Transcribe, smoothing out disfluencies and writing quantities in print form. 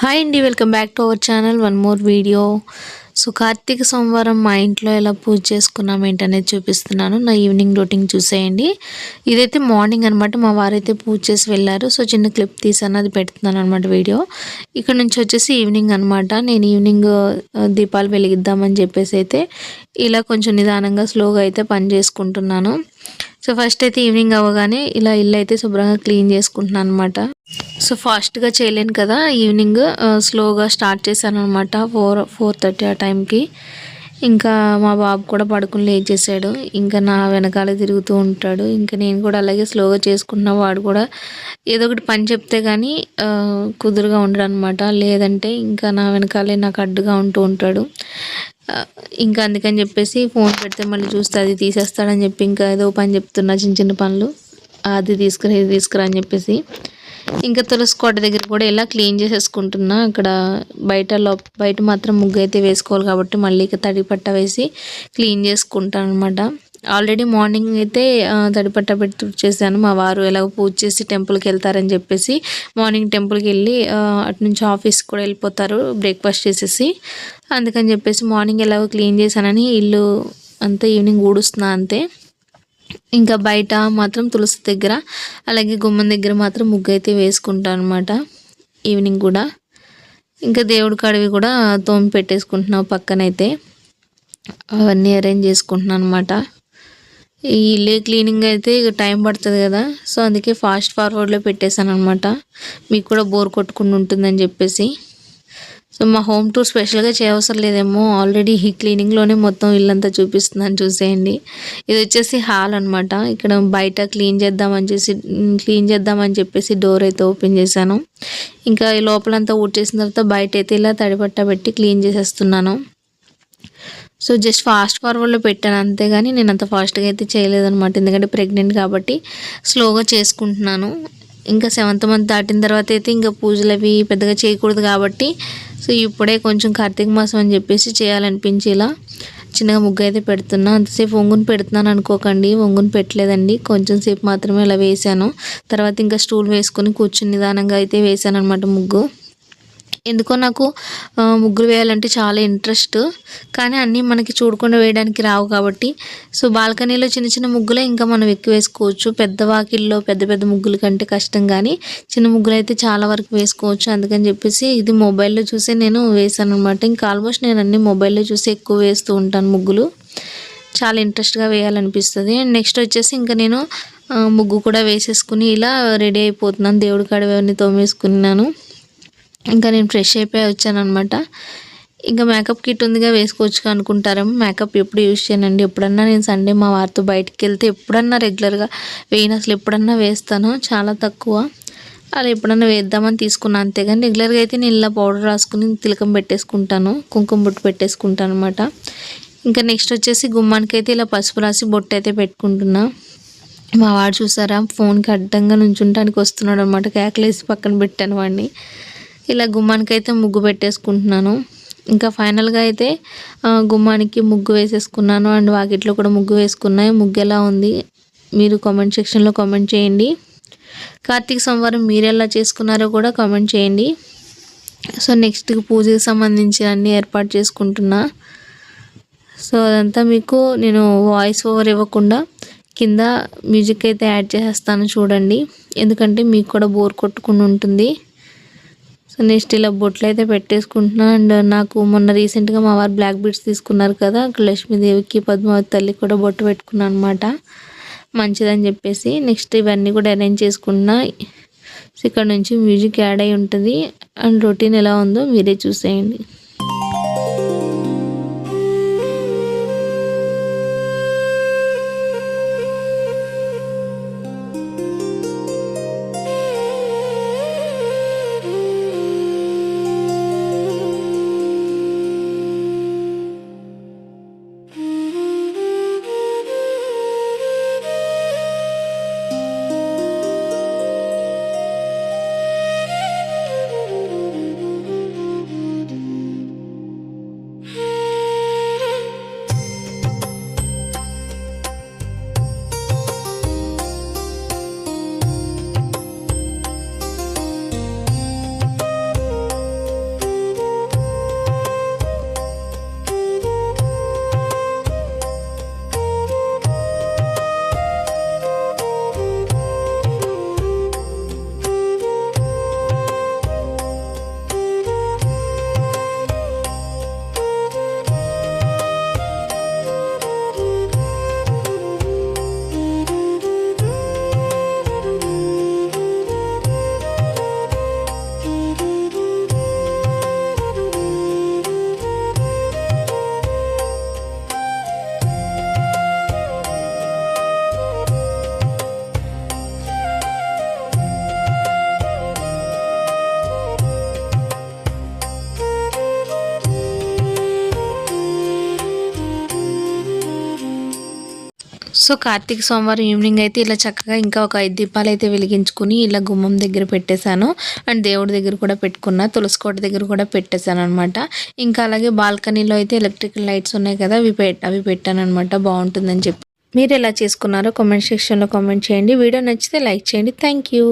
Hi అండి, welcome back to our channel. One more video. So Karthika Somavaram మా ఇంట్లో ఎలా పూజ చేసుకున్నాం ఏంటనేది చూపిస్తున్నాను. నా ఈవినింగ్ రొటీన్ చూసేయండి. ఇదైతే మార్నింగ్ అనమాట. మా వారైతే పూజ చేసి వెళ్ళారు. సో చిన్న క్లిప్ తీసాను, అది పెడుతున్నాను అనమాట వీడియో. ఇక్కడ నుంచి వచ్చేసి ఈవినింగ్ అనమాట. నేను ఈవినింగ్ దీపాలు వెలిగిద్దామని చెప్పేసి అయితే ఇలా కొంచెం నిదానంగా స్లోగా అయితే పని చేసుకుంటున్నాను. సో ఫస్ట్ అయితే ఈవినింగ్ అవ్వగానే ఇలా ఇల్లు అయితే శుభ్రంగా క్లీన్ చేసుకుంటున్నాను అనమాట. సో ఫాస్ట్గా చేయలేను కదా, ఈవినింగ్ స్లోగా స్టార్ట్ చేశాను అనమాట. 4:30 ఆ టైంకి. ఇంకా మా బాబు కూడా పడుకుని లేచేసాడు. ఇంకా నా వెనకాల తిరుగుతూ ఉంటాడు. ఇంకా నేను కూడా అలాగే స్లోగా చేసుకుంటున్నా. వాడు కూడా ఏదో ఒకటి పని చెప్తే కానీ కుదురుగా ఉండడు అనమాట. లేదంటే ఇంకా నా వెనకాలే నాకు అడ్డుగా ఉంటూ ఉంటాడు. ఇంకా అందుకని చెప్పేసి ఫోన్ పెడితే మళ్ళీ చూస్తే అది తీసేస్తాడని చెప్పి ఇంకా ఏదో పని చెప్తున్నా, చిన్న చిన్న పనులు. అది తీసుకురా ఇది తీసుకురా అని చెప్పేసి ఇంకా తులసి కోట దగ్గర కూడా ఇలా క్లీన్ చేసేసుకుంటున్నా. అక్కడ బయట మాత్రం ముగ్గు అయితే వేసుకోవాలి కాబట్టి మళ్ళీ ఇక తడిపట్ట వేసి క్లీన్ చేసుకుంటాను అనమాట. ఆల్రెడీ మార్నింగ్ అయితే తడిపట్ట పెట్టి తుడిచేసాను. మా వారు ఎలాగో పూజ చేసి టెంపుల్కి వెళ్తారని చెప్పేసి మార్నింగ్ టెంపుల్కి వెళ్ళి అటు నుంచి ఆఫీస్కి కూడా వెళ్ళిపోతారు బ్రేక్ఫాస్ట్ చేసేసి. అందుకని చెప్పేసి మార్నింగ్ ఎలాగో క్లీన్ చేశానని ఇల్లు అంతా ఈవినింగ్ ఊడుస్తున్నా అంతే. ఇంకా బయట మాత్రం తులసి దగ్గర అలాగే గుమ్మం దగ్గర మాత్రం ముగ్గు అయితే వేసుకుంటాను అనమాట ఈవినింగ్ కూడా. ఇంకా దేవుడి కాడివి కూడా తోమి పెట్టేసుకుంటున్నాను పక్కనైతే. అవన్నీ అరేంజ్ చేసుకుంటున్నాను అనమాట. ఈ ఇల్లు క్లీనింగ్ అయితే ఇక టైం పడుతుంది కదా, సో అందుకే ఫాస్ట్ ఫార్వర్డ్లో పెట్టేశాను అనమాట. మీకు కూడా బోర్ కొట్టుకుని ఉంటుందని చెప్పేసి. సో మా హోమ్ టూర్ స్పెషల్గా చేయవసరం లేదేమో, ఆల్రెడీ ఈ క్లీనింగ్లోనే మొత్తం ఇల్లంతా చూపిస్తున్నాను చూసేయండి. ఇది వచ్చేసి హాల్ అనమాట. ఇక్కడ బయట క్లీన్ చేద్దామని చెప్పేసి డోర్ అయితే ఓపెన్ చేశాను. ఇంకా ఈ లోపలంతా ఊడ్చేసిన తర్వాత బయట అయితే ఇలా తడిపట్ట పెట్టి క్లీన్ చేసేస్తున్నాను. సో జస్ట్ ఫాస్ట్ ఫార్వర్డ్లో పెట్టాను అంతేగాని నేను అంత ఫాస్ట్గా అయితే చేయలేదన్నమాట. ఎందుకంటే ప్రెగ్నెంట్ కాబట్టి స్లోగా చేసుకుంటున్నాను. ఇంకా 7th మంత్ దాటిన తర్వాత అయితే ఇంకా పూజలు అవి పెద్దగా చేయకూడదు కాబట్టి సో ఇప్పుడే కొంచెం కార్తీక మాసం అని చెప్పేసి చేయాలనిపించి ఇలా చిన్నగా ముగ్గు అయితే పెడుతున్నా. అంతసేపు వంగుని పెడుతున్నాను అనుకోకండి, వంగుని పెట్టలేదండి. కొంచెం సేపు మాత్రమే ఇలా వేసాను. తర్వాత ఇంకా స్టూల్ వేసుకొని కూర్చుని నిదానంగా అయితే వేసాను అనమాట ముగ్గు. ఎందుకో నాకు ముగ్గులు వేయాలంటే చాలా ఇంట్రెస్ట్. కానీ అన్నీ మనకి చూడకుండా వేయడానికి రావు కాబట్టి సో బాల్కనీలో చిన్న చిన్న ముగ్గులే ఇంకా మనం ఎక్కువ వేసుకోవచ్చు. పెద్ద వాకిల్లో పెద్ద పెద్ద ముగ్గుల కంటే కష్టం, కానీ చిన్న ముగ్గులు అయితే చాలా వరకు వేసుకోవచ్చు. అందుకని చెప్పేసి ఇది మొబైల్లో చూసే నేను వేసాను అనమాట. ఇంకా ఆల్మోస్ట్ నేను అన్ని మొబైల్లో చూసి ఎక్కువ వేస్తూ ఉంటాను ముగ్గులు. చాలా ఇంట్రెస్ట్గా వేయాలనిపిస్తుంది. అండ్ నెక్స్ట్ వచ్చేసి ఇంకా నేను ముగ్గు కూడా వేసేసుకుని ఇలా రెడీ అయిపోతున్నాను. దేవుడి కాడ అవన్నీ తోమేసుకున్నాను. ఇంకా నేను ఫ్రెష్ అయిపోయి వచ్చాను అనమాట. ఇంకా మేకప్ కిట్ ఉందిగా వేసుకోవచ్చు అనుకుంటారేమో. మేకప్ ఎప్పుడు యూజ్ చేయనండి. ఎప్పుడన్నా నేను సండే మా వారితో బయటికి వెళ్తే ఎప్పుడన్నా రెగ్యులర్గా వేయను, అసలు ఎప్పుడన్నా వేస్తాను, చాలా తక్కువ. అలా ఎప్పుడన్నా వేద్దామని తీసుకున్నాను అంతేగాని రెగ్యులర్గా అయితే నేను ఇలా పౌడర్ రాసుకుని తిలకం పెట్టేసుకుంటాను, కుంకుమ బొట్టు పెట్టేసుకుంటాను అనమాట. ఇంకా నెక్స్ట్ వచ్చేసి గుమ్మానికి అయితే ఇలా పసుపు రాసి బొట్టు అయితే పెట్టుకుంటున్నా. మా వాడు చూసారా ఫోన్కి అడ్డంగా నుంచుంటానికి వస్తున్నాడు అనమాట. కేకలేసి పక్కన పెట్టాను వాడిని. ఇలా గుమ్మానికి అయితే ముగ్గు పెట్టేసుకుంటున్నాను. ఇంకా ఫైనల్గా అయితే గుమ్మానికి ముగ్గు వేసేసుకున్నాను. అండ్ వాకిట్లో కూడా ముగ్గు వేసుకున్నాయి. ముగ్గు ఎలా ఉంది మీరు కామెంట్ సెక్షన్లో కామెంట్ చేయండి. కార్తీక సోమవారం మీరు ఎలా చేసుకున్నారో కూడా కామెంట్ చేయండి. సో నెక్స్ట్ పూజకి సంబంధించి అన్నీ ఏర్పాటు చేసుకుంటున్నా. సో అదంతా మీకు నేను వాయిస్ ఓవర్ ఇవ్వకుండా కింద మ్యూజిక్ అయితే యాడ్ చేసేస్తాను చూడండి, ఎందుకంటే మీకు కూడా బోర్ కొట్టుకుని ఉంటుంది. సో నెక్స్ట్ ఇలా బొట్లు అయితే పెట్టేసుకుంటున్నా. అండ్ నాకు మొన్న రీసెంట్గా మా వారు బ్లాక్ బీడ్స్ తీసుకున్నారు కదా, అక్కడ లక్ష్మీదేవికి పద్మావతి తల్లి కూడా బొట్టు పెట్టుకున్నాను అనమాట, మంచిదని చెప్పేసి. నెక్స్ట్ ఇవన్నీ కూడా అరేంజ్ చేసుకున్నా. సో ఇక్కడ నుంచి మ్యూజిక్ యాడ్ అయి ఉంటుంది. అండ్ రొటీన్ ఎలా ఉందో మీరే చూసేయండి. సో కార్తీక సోమవారం ఈవినింగ్ అయితే ఇలా చక్కగా ఇంకా ఒక 5 దీపాలు అయితే వెలిగించుకుని ఇలా గుమ్మం దగ్గర పెట్టేశాను. అండ్ దేవుడి దగ్గర కూడా పెట్టుకున్నా, తులసి కోట దగ్గర కూడా పెట్టేశాను అనమాట. ఇంకా అలాగే బాల్కనీలో అయితే ఎలక్ట్రికల్ లైట్స్ ఉన్నాయి కదా, అవి పెట్టాను అనమాట, బాగుంటుందని చెప్పి. మీరు ఎలా చేసుకున్నారో కామెంట్ సెక్షన్లో కామెంట్ చేయండి. వీడియో నచ్చితే లైక్ చేయండి. Thank you.